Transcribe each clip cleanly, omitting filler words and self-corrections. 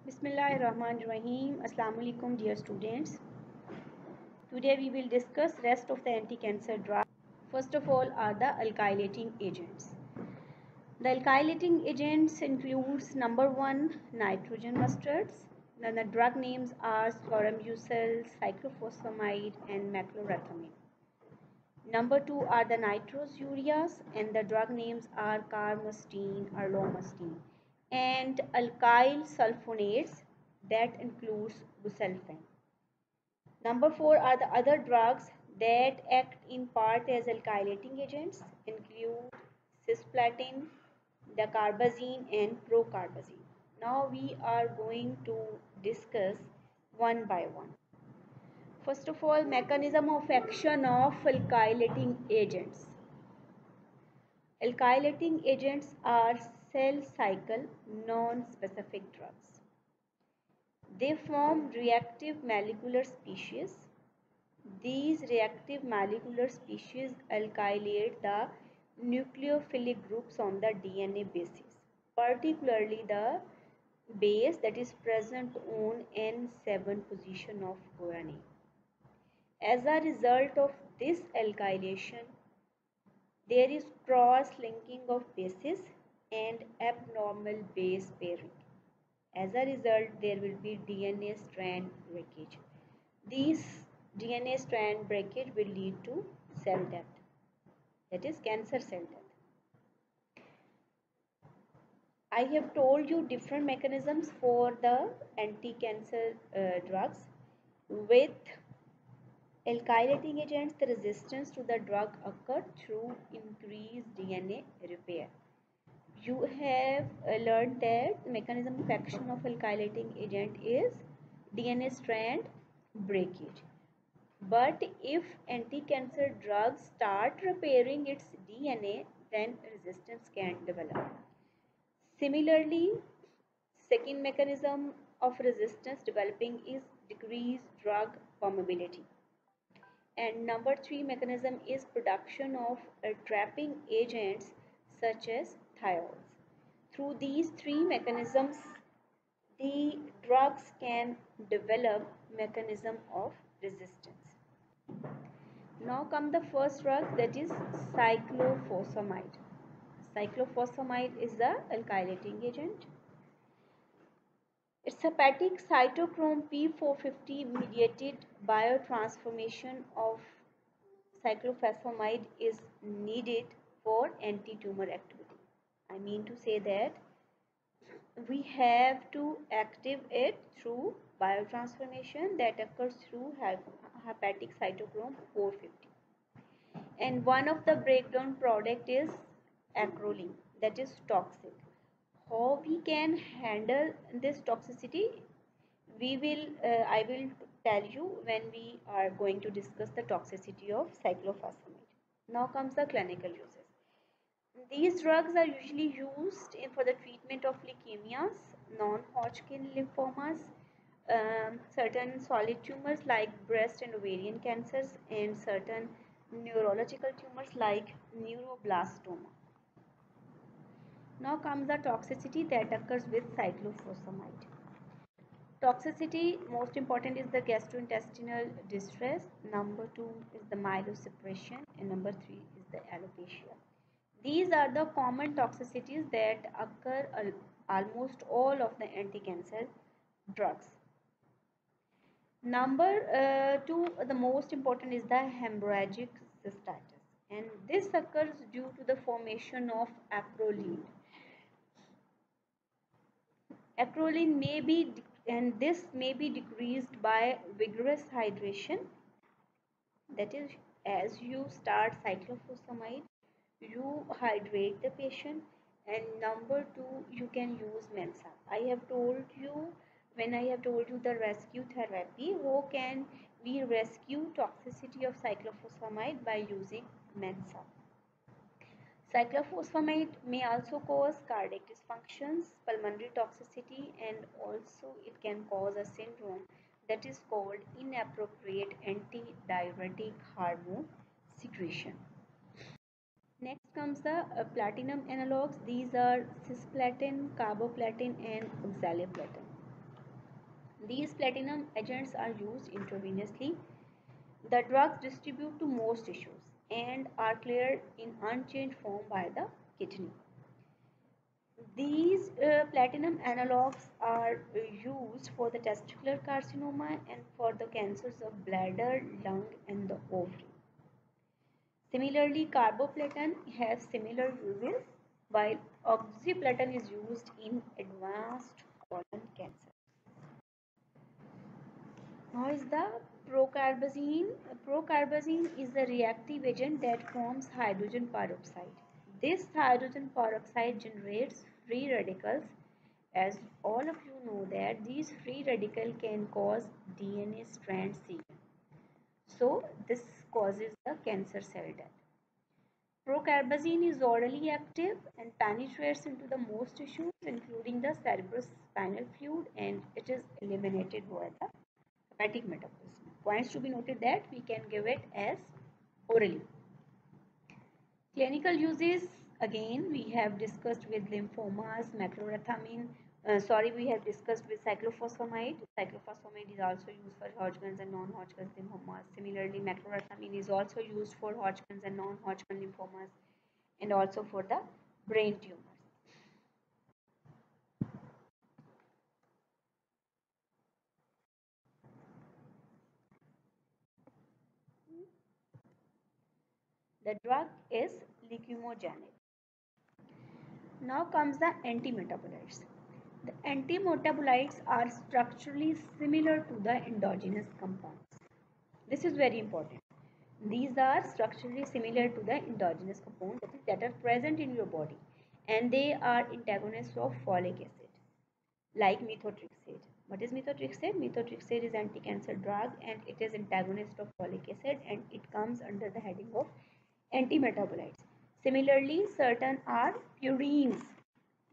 Bismillahirrahmanirrahim. Assalamu alaikum dear students. Today we will discuss rest of the anti-cancer drugs. First of all are the alkylating agents. The alkylating agents includes number 1 nitrogen mustards. Then the drug names are chloramucil, cyclophosphamide and meclorethamine. Number 2 are the nitrosurias and the drug names are carmustine, arlomustine and alkyl sulfonates that includes busulfan. Number 4 are the other drugs that act in part as alkylating agents include cisplatin, dacarbazine and procarbazine. Now we are going to discuss one by one. First of all, mechanism of action of alkylating agents. Alkylating agents are cell cycle non-specific drugs. They form reactive molecular species. These reactive molecular species alkylate the nucleophilic groups on the DNA basis, particularly the base that is present on N7 position of guanine. As a result of this alkylation, there is cross-linking of bases and abnormal base pairing. As a result, there will be DNA strand breakage. These DNA strand breakage will lead to cell death, that is cancer cell death. I have told you different mechanisms for the anti-cancer drugs. With alkylating agents, the resistance to the drug occurs through increased DNA repair. You have learned that the mechanism of action of alkylating agent is DNA strand breakage. But if anti-cancer drugs start repairing its DNA, then resistance can develop. Similarly, second mechanism of resistance developing is decreased drug permeability. And number 3 mechanism is production of trapping agents such as thiols. Through these 3 mechanisms, the drugs can develop mechanism of resistance. Now come the first drug, that is cyclophosphamide. Cyclophosphamide is the alkylating agent. Its hepatic cytochrome P450 mediated biotransformation of cyclophosphamide is needed for anti-tumor activity. I mean to say that we have to activate it through biotransformation that occurs through hepatic cytochrome 450. And one of the breakdown product is acrolein, that is toxic. How we can handle this toxicity, I will tell you when we are going to discuss the toxicity of cyclophosphamide. Now comes the clinical uses. These drugs are usually used for the treatment of leukemias, non-Hodgkin lymphomas, certain solid tumors like breast and ovarian cancers, and certain neurological tumors like neuroblastoma. Now comes the toxicity that occurs with cyclophosphamide. Toxicity, most important is the gastrointestinal distress, number 2 is the myelosuppression, and number 3 is the alopecia. These are the common toxicities that occur almost all of the anti-cancer drugs. Number 2, the most important is the hemorrhagic cystitis, and this occurs due to the formation of acrolein. Acrolein may be, and this may be decreased by vigorous hydration. That is, as you start cyclophosphamide, you hydrate the patient. And number 2, you can use Mensa. I have told you, when I have told you the rescue therapy, how can we rescue toxicity of cyclophosphamide by using Mensa. Cyclophosphamide may also cause cardiac dysfunctions, pulmonary toxicity, and also it can cause a syndrome that is called inappropriate antidiuretic hormone secretion. Next comes the platinum analogs. These are cisplatin, carboplatin, and oxaliplatin. These platinum agents are used intravenously. The drugs distribute to most tissues and are cleared in unchanged form by the kidney. These platinum analogs are used for the testicular carcinoma and for the cancers of bladder, lung, and the ovary. Similarly, carboplatin has similar uses, while oxyplatin is used in advanced colon cancer. Now is the procarbazine. Procarbazine is a reactive agent that forms hydrogen peroxide. This hydrogen peroxide generates free radicals. As all of you know that these free radicals can cause DNA strand sequence. So this causes the cancer cell death. Procarbazine is orally active and penetrates into the most tissues including the cerebrospinal fluid, and it is eliminated by the hepatic metabolism. Points to be noted that we can give it as orally. Clinical uses, again we have discussed with lymphomas, we have discussed with cyclophosphamide. Cyclophosphamide is also used for Hodgkin's and non-Hodgkin's lymphomas. Similarly, macrorethamine is also used for Hodgkin's and non-Hodgkin lymphomas and also for the brain tumors. The drug is leukemogenic. Now comes the antimetabolites. The antimetabolites are structurally similar to the endogenous compounds. This is very important. These are structurally similar to the endogenous compounds that are present in your body, and they are antagonists of folic acid, like methotrexate. What is methotrexate? Methotrexate is anti-cancer drug and it is antagonist of folic acid, and it comes under the heading of antimetabolites. Similarly, certain are purines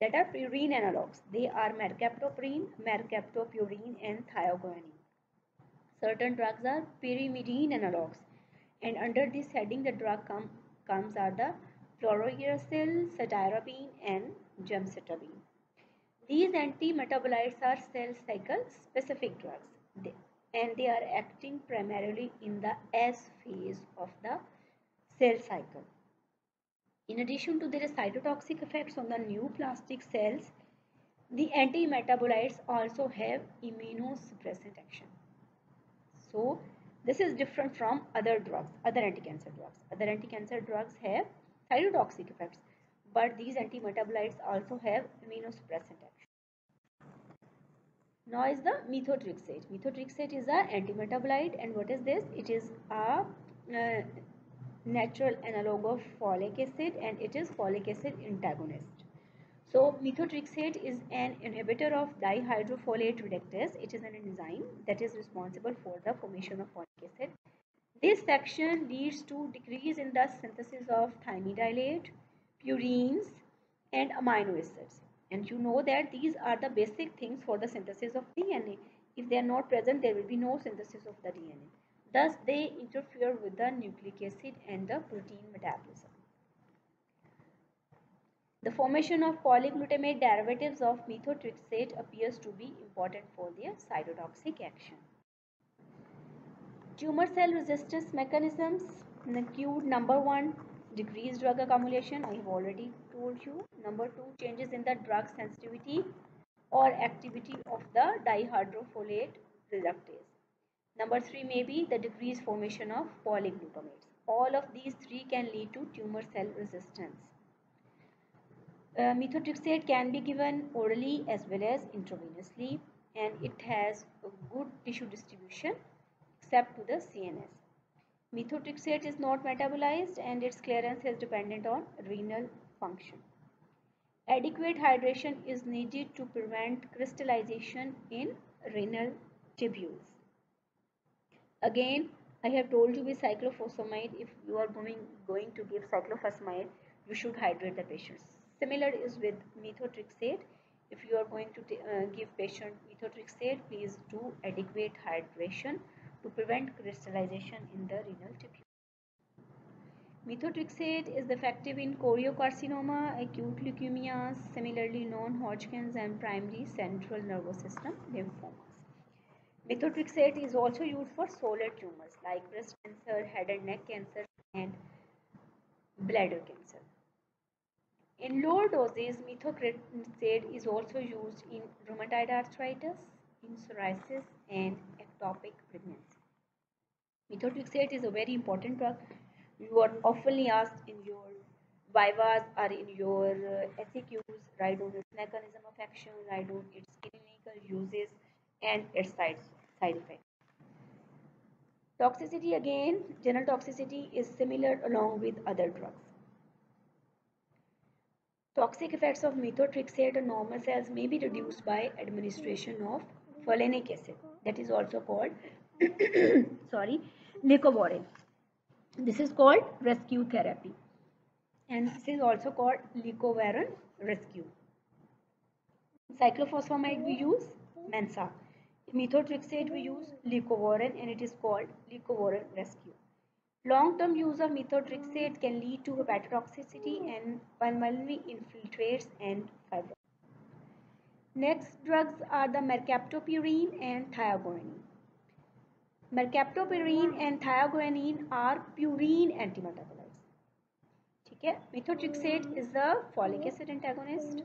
that are purine analogs. They are mercaptopurine, mercaptopurine, and thioguanine. Certain drugs are pyrimidine analogs, and under this heading the drug comes are the fluorouracil, cytarabine, and gemcitabine. These anti-metabolites are cell cycle specific drugs, and they are acting primarily in the S phase of the cell cycle. In addition to their cytotoxic effects on the new plastic cells, the anti-metabolites also have immunosuppressant action. So this is different from other drugs, other anti-cancer drugs. Other anti-cancer drugs have cytotoxic effects, but these anti-metabolites also have immunosuppressant action. Now is the methotrexate. Methotrexate is an antimetabolite, and what is this? It is a natural analog of folic acid, and it is folic acid antagonist. So methotrexate is an inhibitor of dihydrofolate reductase. It is an enzyme that is responsible for the formation of folic acid. This action leads to decrease in the synthesis of thymidylate, purines, and amino acids. And you know that these are the basic things for the synthesis of DNA. If they are not present, there will be no synthesis of the DNA. Thus, they interfere with the nucleic acid and the protein metabolism. The formation of polyglutamate derivatives of methotrexate appears to be important for their cytotoxic action. Tumor cell resistance mechanisms include number 1, decreased drug accumulation. I have already told you. Number 2, changes in the drug sensitivity or activity of the dihydrofolate reductase. Number 3 may be the decreased formation of polyglutamates. All of these 3 can lead to tumor cell resistance. Methotrexate can be given orally as well as intravenously, and it has a good tissue distribution except to the CNS. Methotrexate is not metabolized and its clearance is dependent on renal function. Adequate hydration is needed to prevent crystallization in renal tubules. Again, I have told you with cyclophosphamide, if you are going to give cyclophosphamide, you should hydrate the patients. Similar is with methotrexate. If you are going to give patient methotrexate, please do adequate hydration to prevent crystallization in the renal tubule. Methotrexate is effective in choriocarcinoma, acute leukemias, similarly non-Hodgkin's and primary central nervous system lymphomas. Methotrexate is also used for solid tumors like breast cancer, head and neck cancer, and bladder cancer. In lower doses, methotrexate is also used in rheumatoid arthritis, in psoriasis, and ectopic pregnancy. Methotrexate is a very important drug. You are often asked in your vivas or in your FAQs, write down its mechanism of action, write down its clinical uses and its side effects. Toxicity again, general toxicity is similar along with other drugs. Toxic effects of methotrexate on normal cells may be reduced by administration of folinic acid, that is also called sorry, leucovorin. This is called rescue therapy, and this is also called leucovorin rescue. Cyclophosphamide we use Mensa. Methotrexate we use leucovorin, and it is called leucovorin rescue. Long-term use of methotrexate can lead to hepatotoxicity and pulmonary infiltrates and fibrosis. Next drugs are the mercaptopurine and thiaguanine. Mercaptopurine and thiaguanine are purine antimetabolites. ठीक है? Methotrexate is a folic acid antagonist,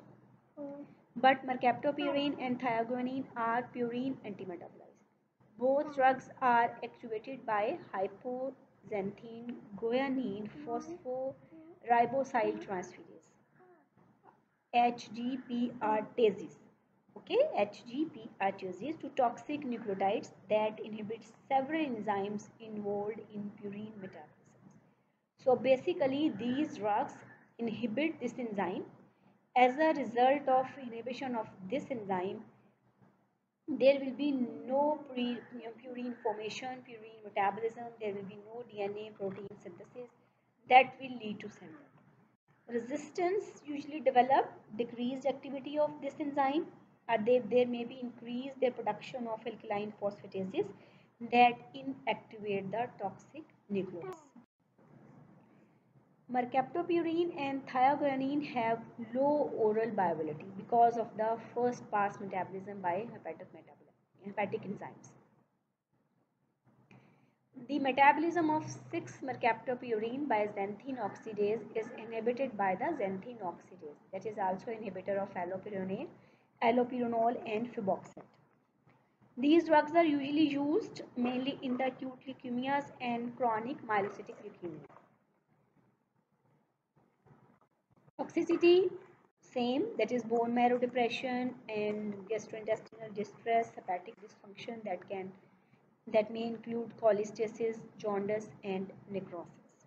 but mercaptopurine and thiaguanine are purine antimetabolites. Both drugs are activated by hypoxanthine guanine phosphoribosyl transferase HGPRTases. Okay, HGPRTases to toxic nucleotides that inhibit several enzymes involved in purine metabolism. So basically these drugs inhibit this enzyme. As a result of inhibition of this enzyme, there will be no purine formation, purine metabolism, there will be no DNA protein synthesis that will lead to cell death. Resistance usually develop decreased activity of this enzyme, or there may be increased their production of alkaline phosphatases that inactivate the toxic nucleus. Mercaptopurine and thiaguanine have low oral bioavailability because of the first pass metabolism by hepatic enzymes. The metabolism of 6-mercaptopurine by xanthine oxidase is inhibited by the xanthine oxidase, that is also inhibitor of allopurinol and fiboxate. These drugs are usually used mainly in the acute leukemias and chronic myelocytic leukemia. Toxicity, same, that is bone marrow depression and gastrointestinal distress, hepatic dysfunction that may include cholestasis, jaundice, and necrosis.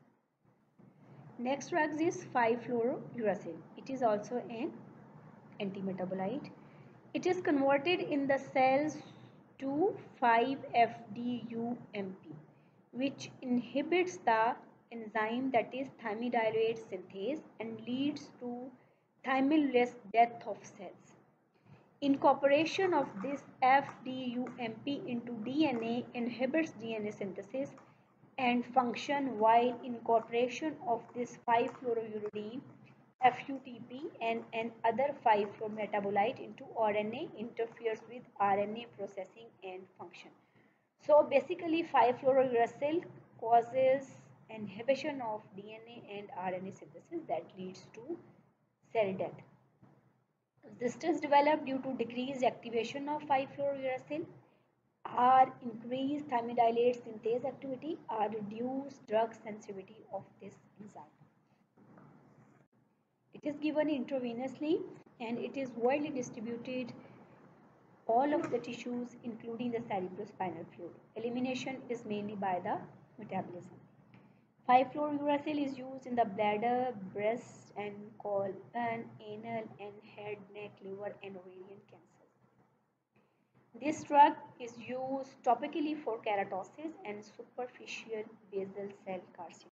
Next drug is 5-fluorouracil. It is also an antimetabolite. It is converted in the cells to 5-FDUMP, which inhibits the enzyme that is thymidylate synthase and leads to thymidylase death of cells. Incorporation of this FDUMP into DNA inhibits DNA synthesis and function, while incorporation of this 5-fluorouridine FUTP and another 5-fluoro metabolite into RNA interferes with RNA processing and function. So basically 5-fluorouracil causes inhibition of DNA and RNA synthesis that leads to cell death. Resistance developed due to decreased activation of 5-fluorouracil or increased thymidylate synthase activity or reduced drug sensitivity of this enzyme. It is given intravenously and it is widely distributed all of the tissues including the cerebrospinal fluid. Elimination is mainly by the metabolism. 5-fluorouracil is used in the bladder, breast and colon, anal and head, neck, liver and ovarian cancers. This drug is used topically for keratosis and superficial basal cell carcinoma.